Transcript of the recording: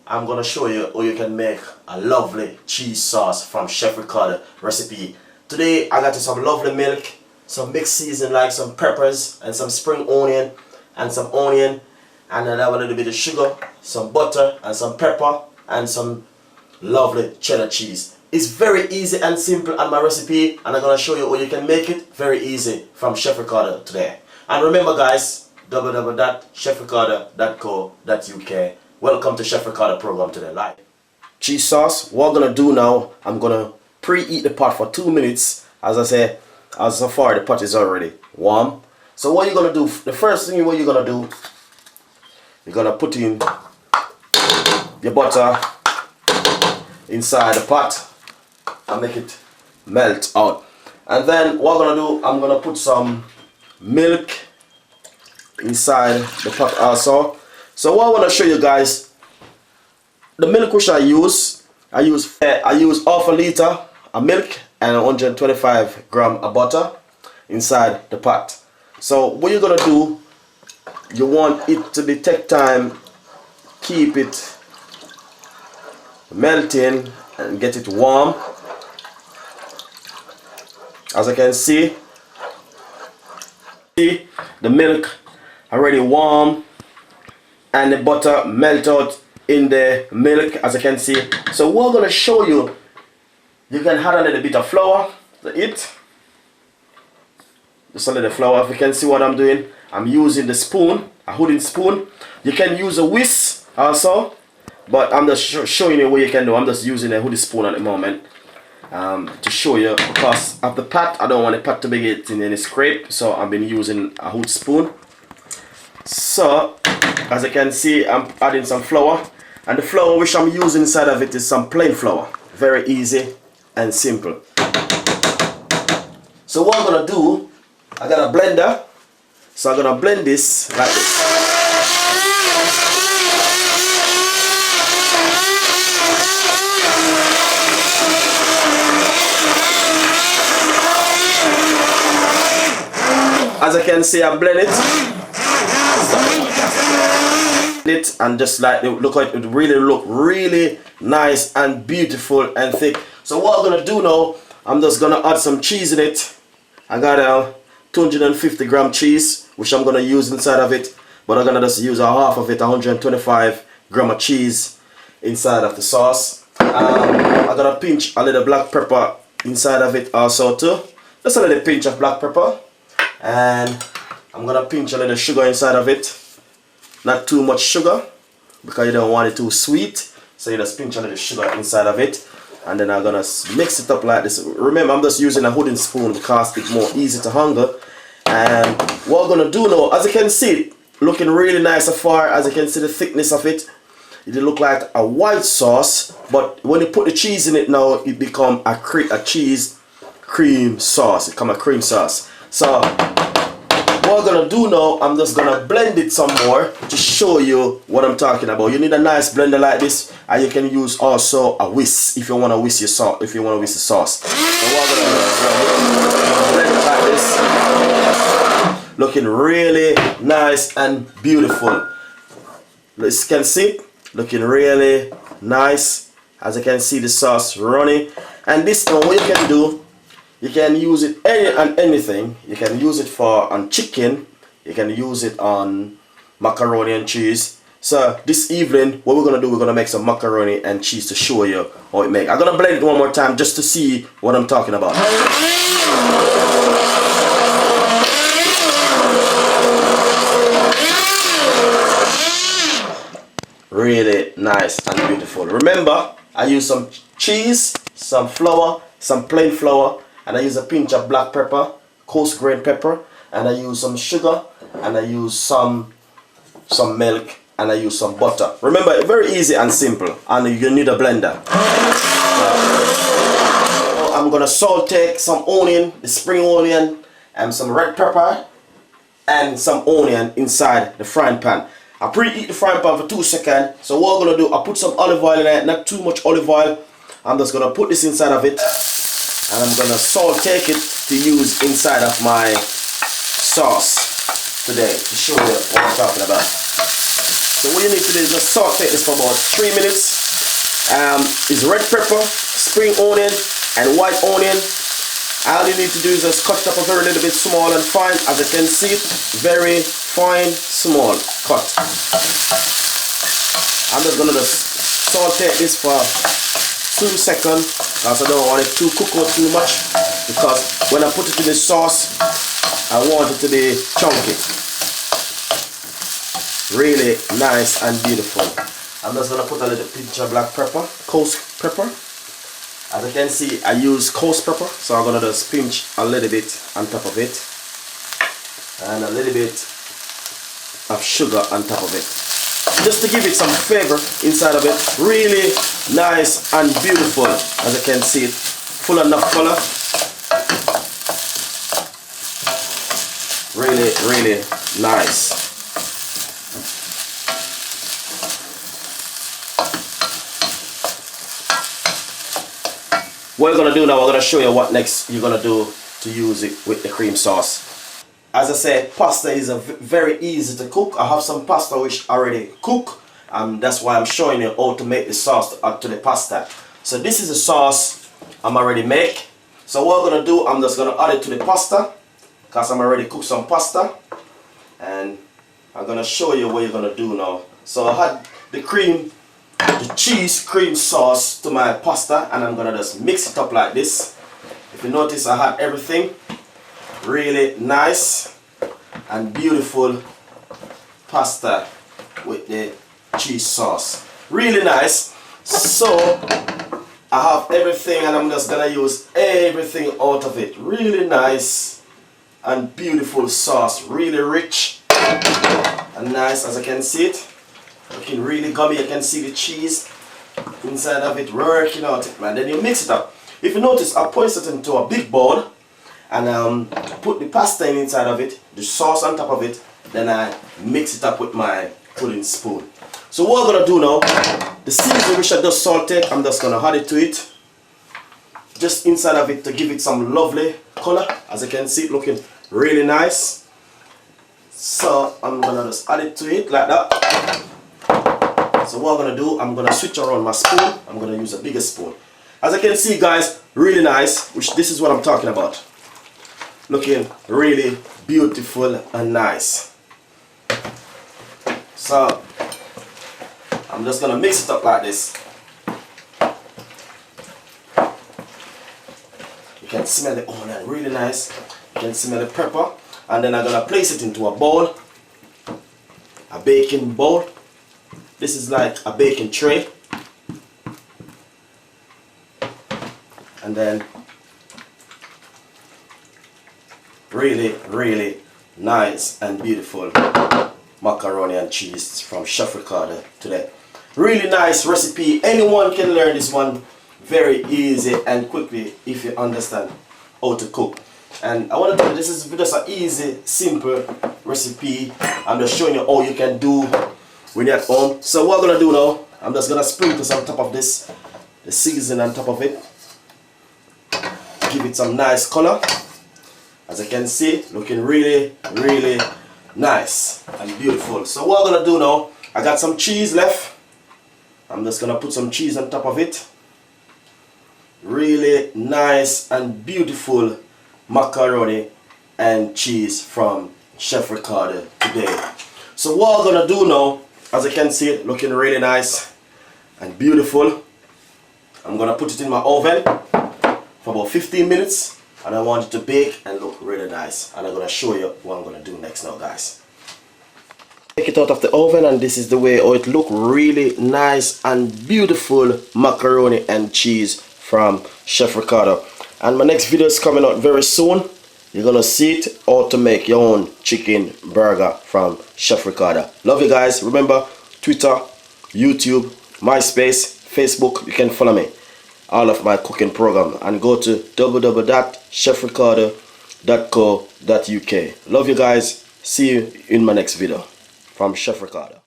I'm gonna show you how you can make a lovely cheese sauce from Chef Ricardo recipe. Today I got you some lovely milk, some mixed seasoning like some peppers and some spring onion and some onion, and then I have a little bit of sugar, some butter and some pepper and some lovely cheddar cheese. It's very easy and simple on my recipe, and I'm gonna show you how you can make it very easy from Chef Ricardo today. And remember guys, www.chefricardo.co.uk. Welcome to Chef Ricardo program today live. Cheese sauce, what I'm gonna do now, I'm gonna preheat the pot for 2 minutes. As I say, as so far the pot is already warm. So what you're gonna do, the first thing what you're gonna do, you're gonna put in your butter inside the pot and make it melt out. And then what I'm gonna do, I'm gonna put some milk inside the pot also. So what I want to show you guys, the milk which I use half a liter of milk and 125 gram of butter inside the pot. So what you're gonna do, you want it to be take time, keep it melting and get it warm. As I can see, the milk already warm and the butter melt out in the milk, as I can see. So what I'm going to show you, you can add a little bit of flour to it. Just a little flour. If you can see what I'm doing, I'm using the spoon, a wooden spoon. You can use a whisk also, but I'm just showing you what you can do. I'm just using a wooden spoon at the moment to show you, because of the pot, I don't want the pot to be getting any scrape, so I've been using a wooden spoon. So as you can see, I'm adding some flour, and the flour which I'm using inside of it is some plain flour. Very easy and simple. So what I'm gonna do, I got a blender, so I'm gonna blend this like this. As I can see, I blend it. And just like look at it, really look really nice and beautiful and thick. So what I'm gonna do now, I'm just gonna add some cheese in it. I got a 250 gram cheese which I'm gonna use inside of it, but I'm gonna just use a half of it, 125 gram of cheese inside of the sauce. I'm gonna pinch a little black pepper inside of it also too, just a little pinch of black pepper, and I'm gonna pinch a little sugar inside of it. Not too much sugar because you don't want it too sweet, so you just pinch a little sugar inside of it, and then I'm gonna mix it up like this. Remember, I'm just using a wooden spoon because it's more easy to handle. And what I'm gonna do now, as you can see, looking really nice so far. As you can see the thickness of it, it look like a white sauce, but when you put the cheese in it now, it become a cheese cream sauce. It become a cream sauce. So what I'm gonna do now, I'm just gonna blend it some more to show you what I'm talking about. You need a nice blender like this, and you can use also a whisk if you want to whisk your sauce. If you want to whisk the sauce, so what I'm gonna do, blend it like this, looking really nice and beautiful. As you can see, looking really nice. As you can see, the sauce running, and this one what you can do. You can use it on anything. You can use it on chicken. You can use it on macaroni and cheese. So this evening, what we're gonna do, we're gonna make some macaroni and cheese to show you how it makes. I'm gonna blend it one more time just to see what I'm talking about. Really nice and beautiful. Remember, I use some cheese, some flour, some plain flour, and I use a pinch of black pepper, coarse grain pepper, and I use some sugar, and I use some milk, and I use some butter. Remember, very easy and simple, and you need a blender. I'm gonna saute some onion, the spring onion, and some red pepper, and some onion inside the frying pan. I preheat the frying pan for 2 seconds. So what I'm gonna do, I put some olive oil in it, not too much olive oil. I'm just gonna put this inside of it, and I'm gonna saute it to use inside of my sauce today to show you what I'm talking about. So what you need to do is just saute this for about 3 minutes. Is red pepper, spring onion, and white onion. All you need to do is just cut it up a very little bit small and fine. As you can see, very fine, small cut. I'm just gonna just saute this for 2 seconds because I don't want it to cook out too much, because when I put it in the sauce I want it to be chunky, really nice and beautiful. I'm just gonna put a little pinch of black pepper, coarse pepper. As you can see, I use coarse pepper, so I'm gonna just pinch a little bit on top of it, and a little bit of sugar on top of it, just to give it some flavor inside of it. Really nice and beautiful. As you can see, it full enough color. Really nice. What we're gonna do now, we're gonna show you what next you're gonna do to use it with the cream sauce. As I said, pasta is very easy to cook. I have some pasta which already cook. That's why I'm showing you how to make the sauce to add to the pasta. So this is the sauce I'm already make. So what I'm gonna do, I'm just gonna add it to the pasta, because I'm already cooked some pasta, and I'm gonna show you what you're gonna do now. So I had the cheese cream sauce to my pasta, and I'm gonna just mix it up like this. If you notice, I had everything. Really nice and beautiful pasta with the cheese sauce. Really nice. So I have everything, and I'm just gonna use everything out of it. Really nice and beautiful sauce. Really rich and nice, as I can see it. Looking really gummy. You can see the cheese inside of it working out, man. Then you mix it up. If you notice, I placed it into a big bowl and put the pasta inside of it, the sauce on top of it. Then I mix it up with my pudding spoon. So what I'm gonna do now, the seasoning which I just salted, I'm just gonna add it to it, just inside of it, to give it some lovely color. As you can see, it looking really nice. So I'm gonna just add it to it like that. So what I'm gonna do, I'm gonna switch around my spoon. I'm gonna use a bigger spoon. As you can see, guys, really nice, which this is what I'm talking about. Looking really beautiful and nice. So I'm just gonna mix it up like this. You can smell the onion, really nice. You can smell the pepper. And then I'm gonna place it into a bowl, a baking bowl. This is like a baking tray. And then really nice and beautiful macaroni and cheese from Chef Ricardo today. Really nice recipe. Anyone can learn this one very easy and quickly if you understand how to cook. And I want to tell you, this is just an easy, simple recipe. I'm just showing you how you can do when you're at home. So what I'm gonna do now, I'm just gonna sprinkle some on top of this, the seasoning on top of it. Give it some nice color. As you can see, looking really nice and beautiful. So what I'm gonna do now, I got some cheese left. I'm just gonna put some cheese on top of it. Really nice and beautiful macaroni and cheese from Chef Ricardo today. So what I'm gonna do now, as you can see, looking really nice and beautiful, I'm gonna put it in my oven for about 15 minutes, and I want it to bake and look really nice. And I'm gonna show you what I'm gonna do next now, guys. Take it out of the oven, and this is the way how it look. Really nice and beautiful macaroni and cheese from Chef Ricardo. And my next video is coming out very soon. You're gonna see it, how to make your own chicken burger from Chef Ricardo. Love you guys. Remember, Twitter, YouTube, MySpace, Facebook, you can follow me. All of my cooking program, and go to www.chefricardo.co.uk. Love you guys. See you in my next video from Chef Ricardo.